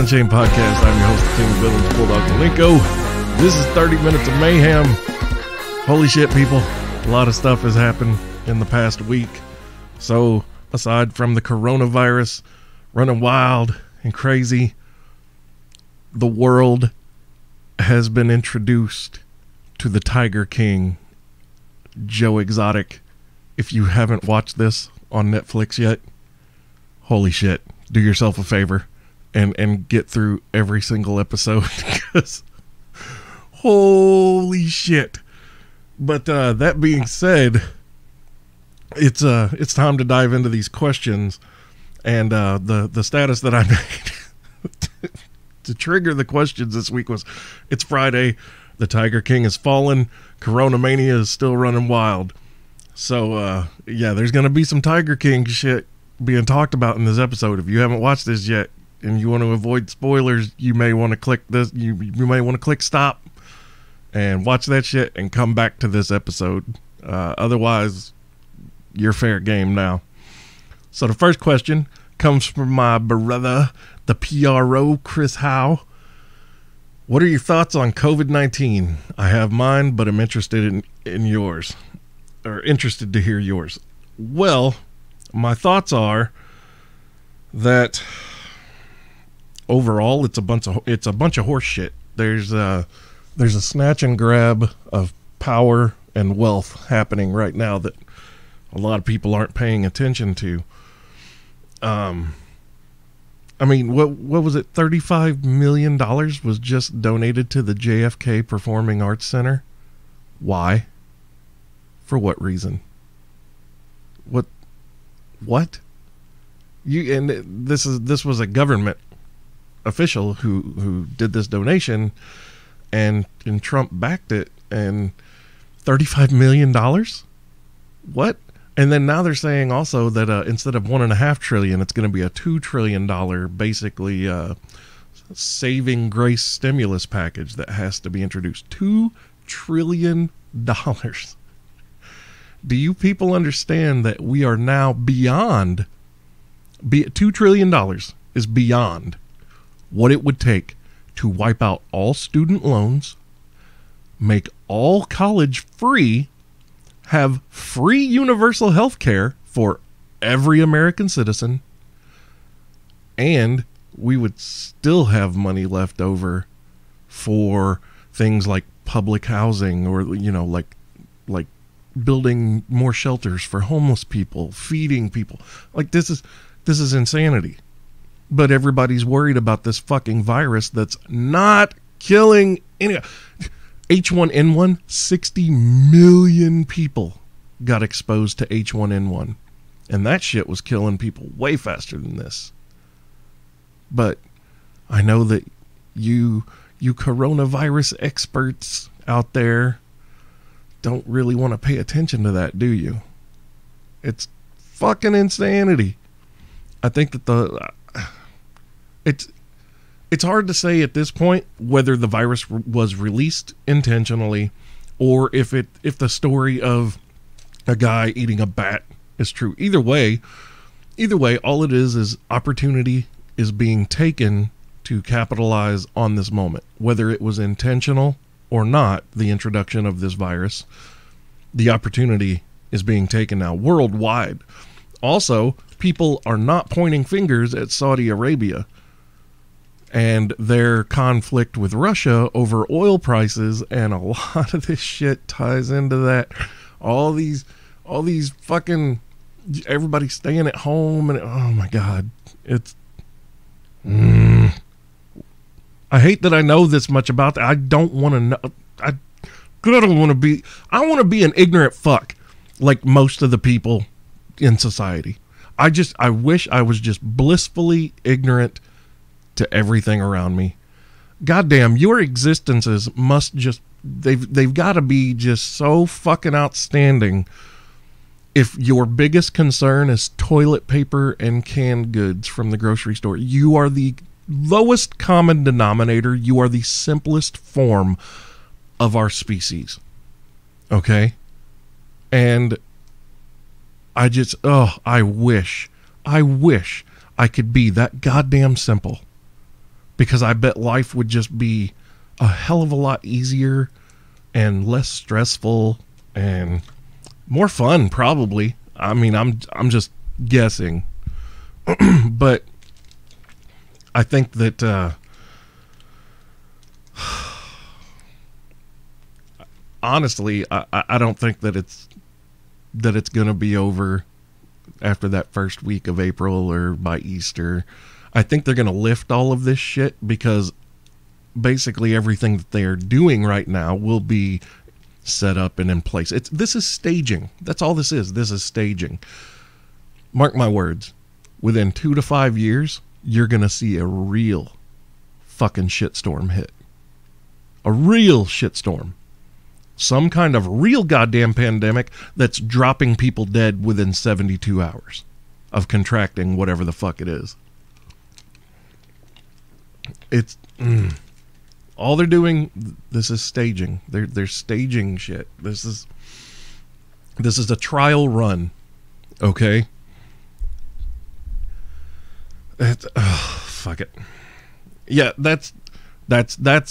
Unchained podcast. I'm your host, the King of Villains, Bulldog. This is 30 minutes of mayhem. Holy shit, people. A lot of stuff has happened in the past week. So, aside from the coronavirus running wild and crazy, the world has been introduced to the Tiger King, Joe Exotic. If you haven't watched this on Netflix yet, holy shit, do yourself a favor and get through every single episode, because holy shit. But that being said, it's time to dive into these questions, and the status that I made to trigger the questions this week was, it's Friday, the Tiger King has fallen, CoronaMania is still running wild. So yeah, there's gonna be some Tiger King shit being talked about in this episode. If you haven't watched this yet and you want to avoid spoilers, you may want to click this. You may want to click stop and watch that shit and come back to this episode. Otherwise, you're fair game now. So the first question comes from my brother, the PRO, Chris Howe. What are your thoughts on COVID-19? I have mine, but I'm interested in yours, or interested to hear yours. Well, my thoughts are that overall it's a bunch of horse shit. There's a snatch and grab of power and wealth happening right now that a lot of people aren't paying attention to. I mean, what was it? $35 million was just donated to the JFK Performing Arts Center. Why? For what reason? What? This was a government official who did this donation, and Trump backed it, and $35 million? What? And then now they're saying also that instead of $1.5 trillion, it's going to be a $2 trillion basically saving grace stimulus package that has to be introduced. $2 trillion. Do you people understand that we are now beyond? $2 trillion is beyond what it would take to wipe out all student loans, make all college free, have free universal health care for every American citizen, and we would still have money left over for things like public housing, or like building more shelters for homeless people, feeding people. Like, this is insanity. But everybody's worried about this fucking virus that's not killing any. H1N1, 60 million people got exposed to H1N1. And that shit was killing people way faster than this. But I know that you coronavirus experts out there don't really want to pay attention to that, do you? It's fucking insanity. I think that it's hard to say at this point whether the virus was released intentionally, or if the story of a guy eating a bat is true. Either way, all it is opportunity is being taken to capitalize on this moment. Whether it was intentional or not, the introduction of this virus, the opportunity is being taken now worldwide. Also, people are not pointing fingers at Saudi Arabia and their conflict with Russia over oil prices, and a lot of this shit ties into that. All these fucking, everybody staying at home, and oh my God, it's I hate that I know this much about that. I don't want to know. I want to be an ignorant fuck like most of the people in society. I wish I was just blissfully ignorant to everything around me. Goddamn, your existences must just, they've got to be just so fucking outstanding if your biggest concern is toilet paper and canned goods from the grocery store. You are the lowest common denominator. You are the simplest form of our species. Okay? And I just, I wish I could be that goddamn simple. because I bet life would just be a hell of a lot easier and less stressful and more fun, probably. I mean, I'm just guessing. But I think that honestly, I don't think that it's going to be over after that first week of April or by Easter. I think they're going to lift all of this shit because basically everything that they are doing right now will be set up and in place. This is staging. That's all this is. This is staging. Mark my words. Within 2 to 5 years, you're going to see a real fucking shitstorm hit. A real shitstorm. Some kind of real goddamn pandemic that's dropping people dead within 72 hours of contracting whatever the fuck it is. It's all they're doing. This is staging. They're staging shit. This is a trial run. Okay. Fuck it. Yeah, that's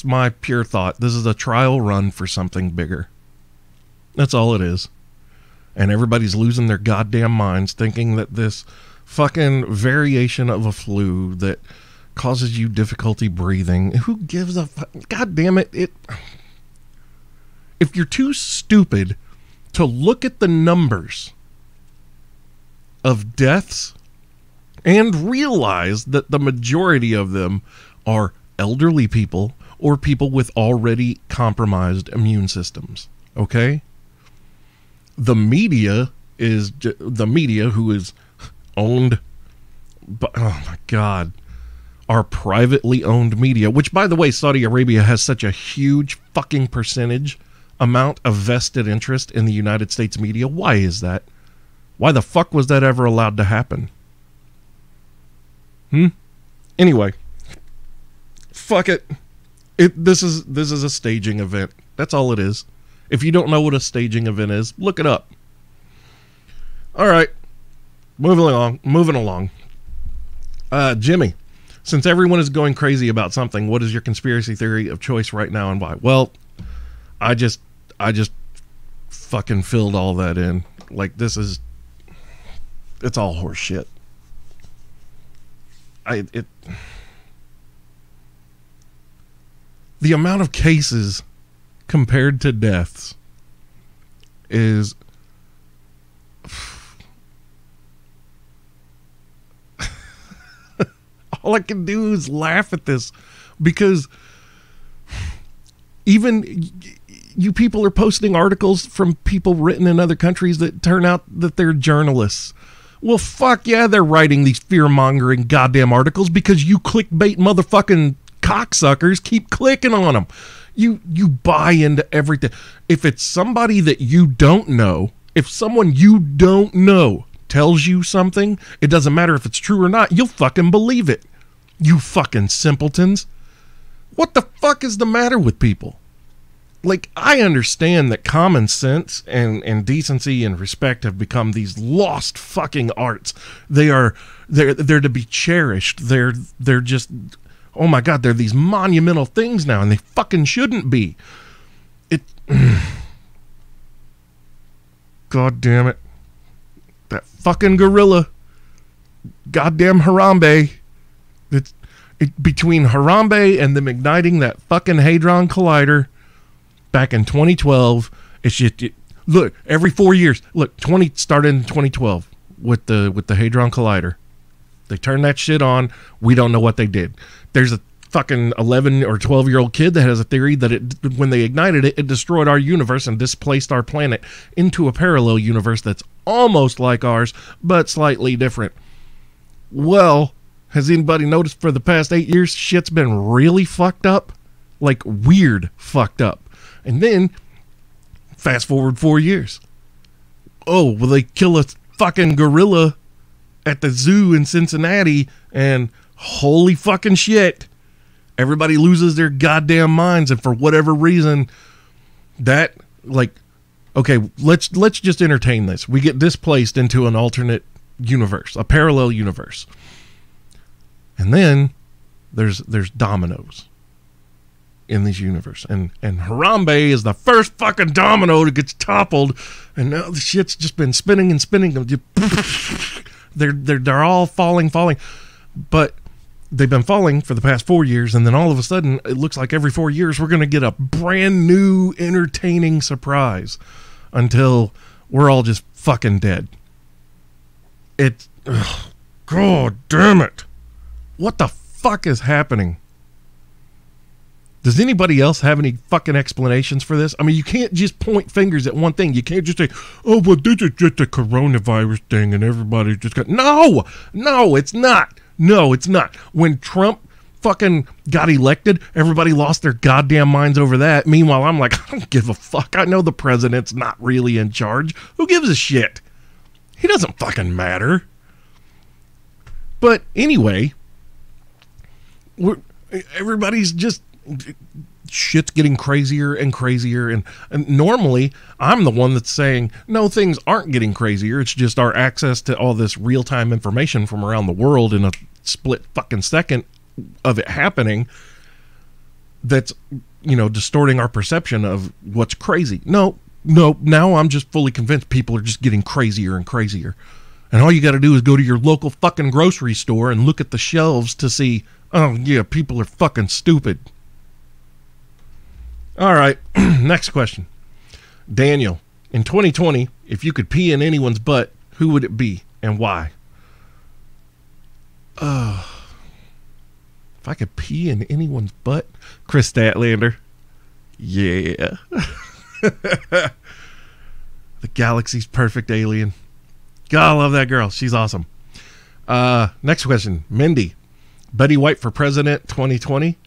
my pure thought. This is a trial run for something bigger. That's all it is. And everybody's losing their goddamn minds thinking that this fucking variation of a flu that causes you difficulty breathing. Who gives a fuck? God damn it. If you're too stupid to look at the numbers of deaths and realize that the majority of them are elderly people or people with already compromised immune systems. Okay? The media who is owned by, oh my God, our privately owned media, which by the way, Saudi Arabia has such a huge fucking percentage amount of vested interest in the United States media. Why is that? Why the fuck was that ever allowed to happen? Anyway, fuck it. This is a staging event. That's all it is. If you don't know what a staging event is, look it up. All right, moving along. Jimmy, since everyone is going crazy about something, what is your conspiracy theory of choice right now and why? Well, I just fucking filled all that in. Like, it's all horse shit. The amount of cases compared to deaths is all I can do is laugh at this, because even you people are posting articles from people written in other countries that turn out that they're journalists. Well, fuck yeah, they're writing these fear-mongering goddamn articles because you clickbait motherfucking cocksuckers keep clicking on them. You buy into everything. If it's somebody that you don't know, if someone you don't know tells you something, it doesn't matter if it's true or not, you'll fucking believe it. You fucking simpletons. What the fuck is the matter with people? Like, I understand that common sense and decency and respect have become these lost fucking arts. They're to be cherished. They're just, oh my God, they're these monumental things now, and they fucking shouldn't be. God damn it. That fucking gorilla. Goddamn Harambe. Between Harambe and them igniting that fucking Hadron Collider back in 2012, it's just, look, every 4 years, look, started in 2012 with the Hadron Collider. They turned that shit on. We don't know what they did. There's a fucking 11 or 12-year-old kid that has a theory that when they ignited it, it destroyed our universe and displaced our planet into a parallel universe that's almost like ours, but slightly different. Well, has anybody noticed for the past 8 years, shit's been really fucked up? Like, weird fucked up. And then, fast forward 4 years. Oh, well, they kill a fucking gorilla at the zoo in Cincinnati, and holy fucking shit, everybody loses their goddamn minds, and for whatever reason, that, like, okay, let's just entertain this. We get displaced into an alternate universe, a parallel universe. And then there's dominoes in this universe, and Harambe is the first fucking domino that gets toppled, and now the shit's just been spinning and spinning. They're all falling, but they've been falling for the past 4 years, and then all of a sudden, it looks like every 4 years we're going to get a brand new, entertaining surprise until we're all just fucking dead. God damn it. What the fuck is happening? Does anybody else have any fucking explanations for this? I mean, you can't just point fingers at one thing. You can't just say, oh, well, this is just a coronavirus thing and everybody's just got... No, it's not. No, it's not. When Trump fucking got elected, everybody lost their goddamn minds over that. Meanwhile, I'm like, I don't give a fuck. I know the president's not really in charge. Who gives a shit? He doesn't fucking matter. But anyway, everybody's just... shit's getting crazier and crazier, and normally I'm the one that's saying no, things aren't getting crazier, it's just our access to all this real-time information from around the world in a split fucking second of it happening that's, you know, distorting our perception of what's crazy. No, now I'm just fully convinced people are just getting crazier and crazier, and all you got to do is go to your local fucking grocery store and look at the shelves to see, oh yeah, people are fucking stupid. All right, next question. Daniel, in 2020, if you could pee in anyone's butt, who would it be and why? If I could pee in anyone's butt? Chris Statlander. Yeah. The galaxy's perfect alien. God, I love that girl. She's awesome. Next question. Mindy, Betty White for president 2020.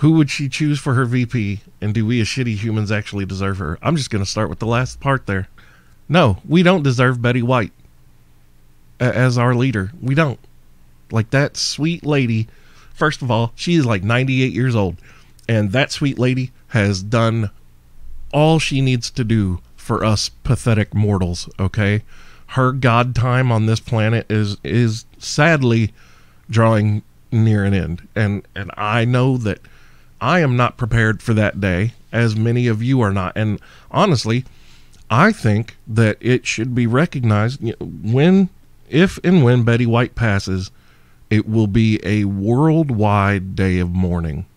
Who would she choose for her VP, and do we as shitty humans actually deserve her? I'm just going to start with the last part there. No, we don't deserve Betty White as our leader. We don't. Like, that sweet lady, first of all, she is like 98 years old, and that sweet lady has done all she needs to do for us pathetic mortals, okay? Her god time on this planet is sadly drawing near an end, and I know that I am not prepared for that day, as many of you are not. And honestly, I think that it should be recognized if and when Betty White passes, it will be a worldwide day of mourning.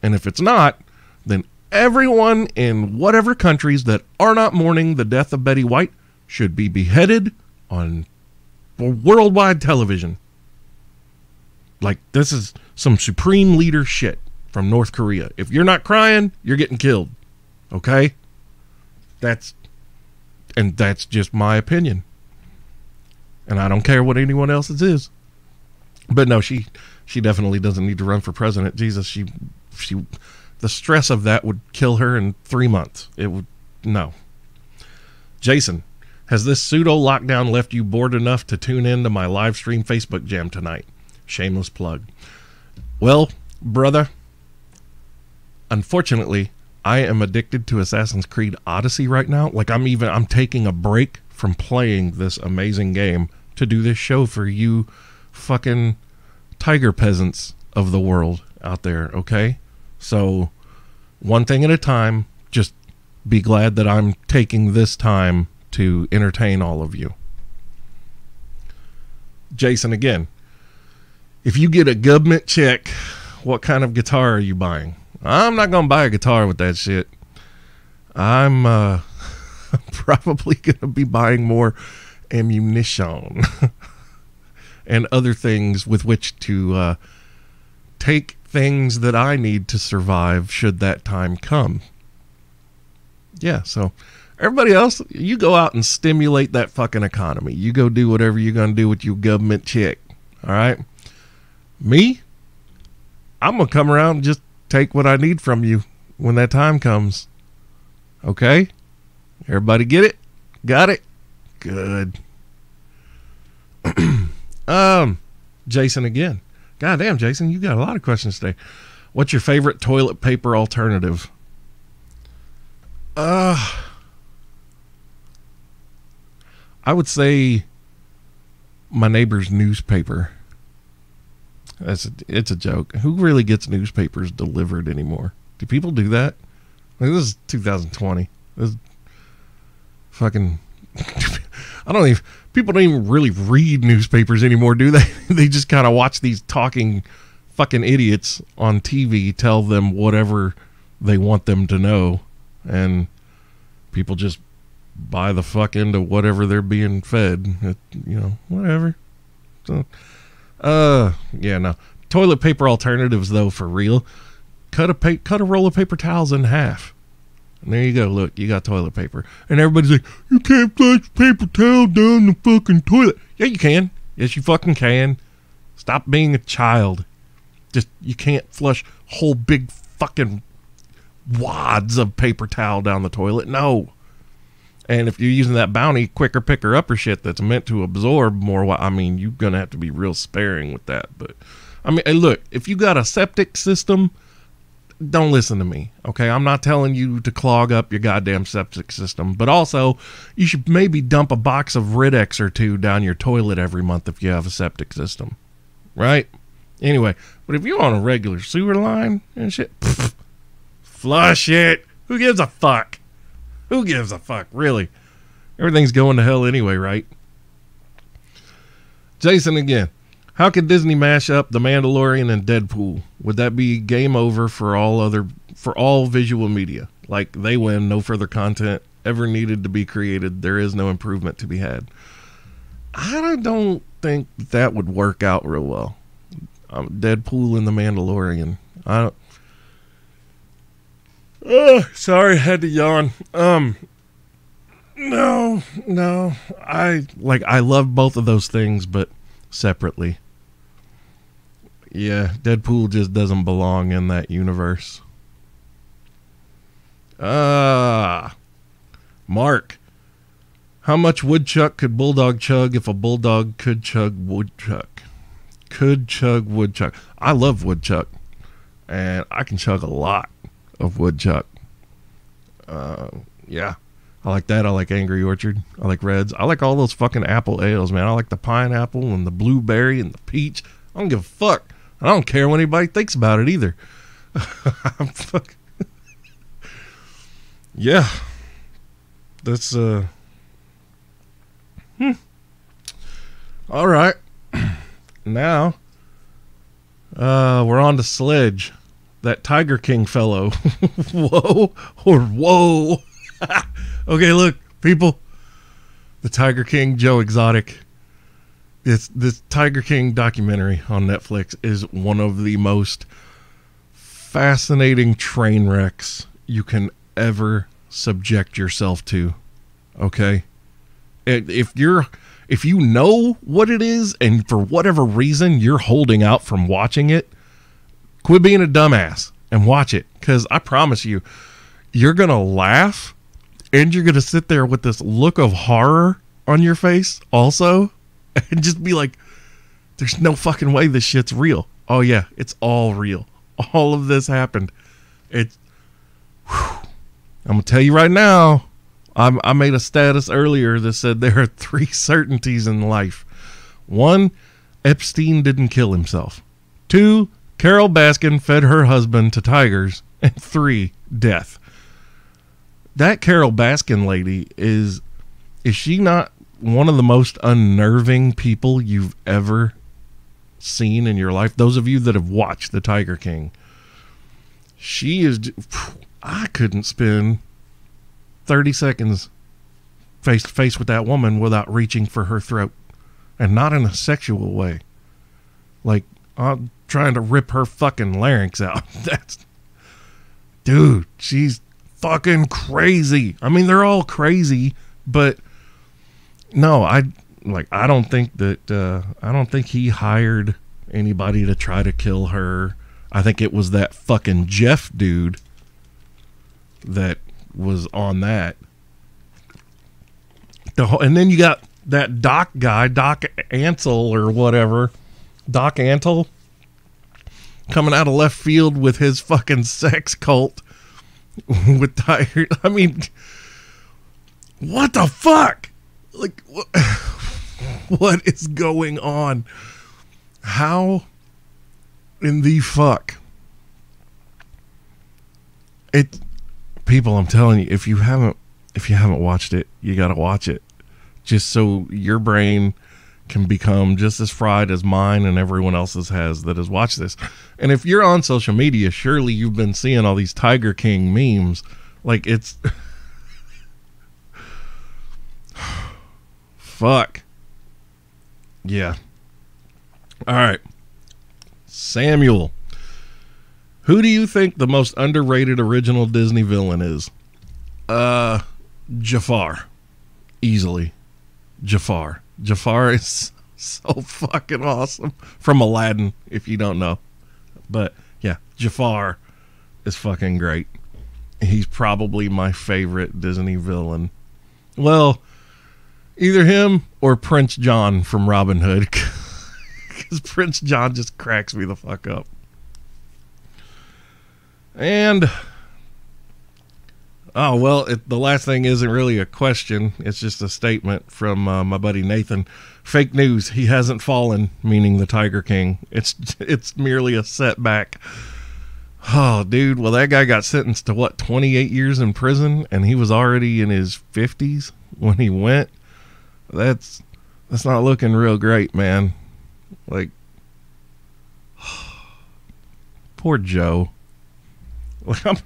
And if it's not, then everyone in whatever countries that are not mourning the death of Betty White should be beheaded on worldwide television. Like, this is some supreme leader shit from North Korea. If you're not crying, you're getting killed. Okay? That's just my opinion. And I don't care what anyone else's is. But no, she definitely doesn't need to run for president. Jesus, she the stress of that would kill her in 3 months. It would, no. Jason, has this pseudo lockdown left you bored enough to tune in to my live stream Facebook jam tonight? Shameless plug. Well, brother, unfortunately, I am addicted to Assassin's Creed Odyssey right now. Like, I'm taking a break from playing this amazing game to do this show for you fucking tiger peasants of the world out there, okay? So, one thing at a time, just be glad that I'm taking this time to entertain all of you. Jason, again, if you get a government check, what kind of guitar are you buying? I'm not going to buy a guitar with that shit. I'm probably going to be buying more ammunition and other things with which to take things that I need to survive should that time come. Yeah, so everybody else, you go out and stimulate that fucking economy. You go do whatever you're going to do with your government check. All right? Me, I'm going to come around and just take what I need from you when that time comes. Okay? Everybody get it? Got it? Good. Jason again. Goddamn, Jason, you got a lot of questions today. What's your favorite toilet paper alternative? I would say my neighbor's newspaper. It's a joke. Who really gets newspapers delivered anymore? Do people do that? Like, this is 2020. This is fucking. People don't even really read newspapers anymore, do they? They just kind of watch these talking fucking idiots on TV tell them whatever they want them to know, and people just buy the fuck into whatever they're being fed. Whatever. So, yeah, no. Toilet paper alternatives, though, for real. Cut a roll of paper towels in half. And there you go. Look, you got toilet paper. And everybody's like, you can't flush paper towel down the fucking toilet. Yeah, you can. Yes, you fucking can. Stop being a child. Just, you can't flush whole big fucking wads of paper towel down the toilet. No. And if you're using that Bounty quicker picker upper shit that's meant to absorb more, you're going to have to be real sparing with that. But, hey, look, if you got a septic system, don't listen to me, okay? I'm not telling you to clog up your goddamn septic system, but also you should maybe dump a box of Rid-X or two down your toilet every month if you have a septic system, right? Anyway, but if you're on a regular sewer line and shit, flush it. Who gives a fuck? Who gives a fuck, really? Everything's going to hell anyway, right? Jason again. How could Disney mash up The Mandalorian and Deadpool? Would that be game over for all visual media? Like, they win, no further content ever needed to be created. There is no improvement to be had. I don't think that would work out real well. Deadpool and The Mandalorian. Sorry, I had to yawn. No. I love both of those things, but separately. Yeah, Deadpool just doesn't belong in that universe. Mark. How much woodchuck could Bulldog chug if a bulldog could chug woodchuck? Could chug woodchuck. I love woodchuck. And I can chug a lot of woodchuck. Yeah. I like that. I like Angry Orchard. I like Reds. I like all those fucking apple ales, man. I like the pineapple and the blueberry and the peach. I don't give a fuck. I don't care what anybody thinks about it either. Yeah. That's, all right. Now, we're on to Sledge. That Tiger King fellow. Whoa. Or whoa. Okay, look, people. The Tiger King, Joe Exotic. This Tiger King documentary on Netflix is one of the most fascinating train wrecks you can ever subject yourself to. Okay? If you know what it is and for whatever reason you're holding out from watching it, quit being a dumbass and watch it. Because I promise you, you're going to laugh and you're going to sit there with this look of horror on your face also. And just be like, there's no fucking way this shit's real. Oh, yeah, it's all real. All of this happened. I'm going to tell you right now, I made a status earlier that said there are 3 certainties in life. 1, Epstein didn't kill himself. 2, Carol Baskin fed her husband to tigers. And 3, death. That Carol Baskin lady is she not one of the most unnerving people you've ever seen in your life? Those of you that have watched The Tiger King, she is. I couldn't spend 30 seconds face to face with that woman without reaching for her throat, and not in a sexual way. Like, I'm trying to rip her fucking larynx out. Dude, she's fucking crazy. I mean, they're all crazy, but no, I don't think he hired anybody to try to kill her. I think it was that fucking Jeff dude that was on that. And then you got that Doc guy, Doc Ansel or whatever, Doc Antle, coming out of left field with his fucking sex cult with Tiger. I mean, what the fuck? Like, what is going on? How in the fuck? People, I'm telling you, if you haven't watched it, you got to watch it, just so your brain can become just as fried as mine and everyone else's has that has watched this. And if you're on social media, surely you've been seeing all these Tiger King memes. Like, it's fuck. Yeah. All right. Samuel, who do you think the most underrated original Disney villain is? Jafar. Easily. Jafar. Jafar is so fucking awesome. From Aladdin, if you don't know. But yeah, Jafar is fucking great. He's probably my favorite Disney villain. Well, either him or Prince John from Robin Hood. Because Prince John just cracks me the fuck up. And the last thing isn't really a question. It's just a statement from my buddy Nathan. Fake news. He hasn't fallen, meaning the Tiger King. It's merely a setback. Oh, dude. Well, that guy got sentenced to 28 years in prison, and he was already in his 50s when he went. That's not looking real great, man. Like, poor Joe. Like, I'm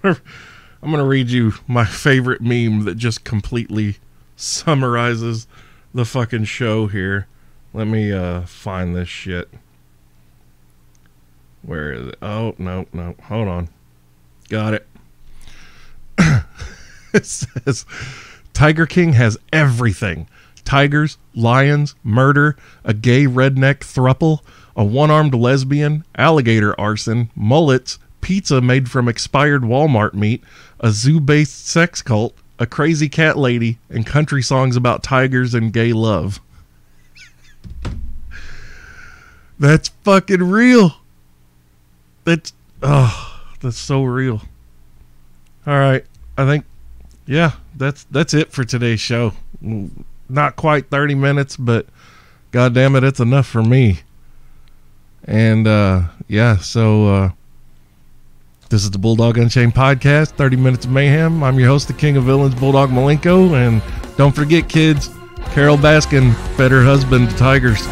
gonna read you my favorite meme that just completely summarizes the fucking show here. Let me find this shit. Where is it? Oh, no. Hold on. Got it. It says, Tiger King has everything. Tigers, lions, murder, a gay redneck thruple, a one-armed lesbian, alligator arson, mullets, pizza made from expired Walmart meat, a zoo-based sex cult, a crazy cat lady, and country songs about tigers and gay love. That's fucking real. That's so real. All right. I think, yeah, that's it for today's show. Not quite 30 minutes, but God damn it, it's enough for me. And, so this is the Bulldog Unchained podcast, 30 Minutes of Mayhem. I'm your host, the King of Villains, Bulldog Malenko. And don't forget, kids, Carol Baskin fed her husband to tigers.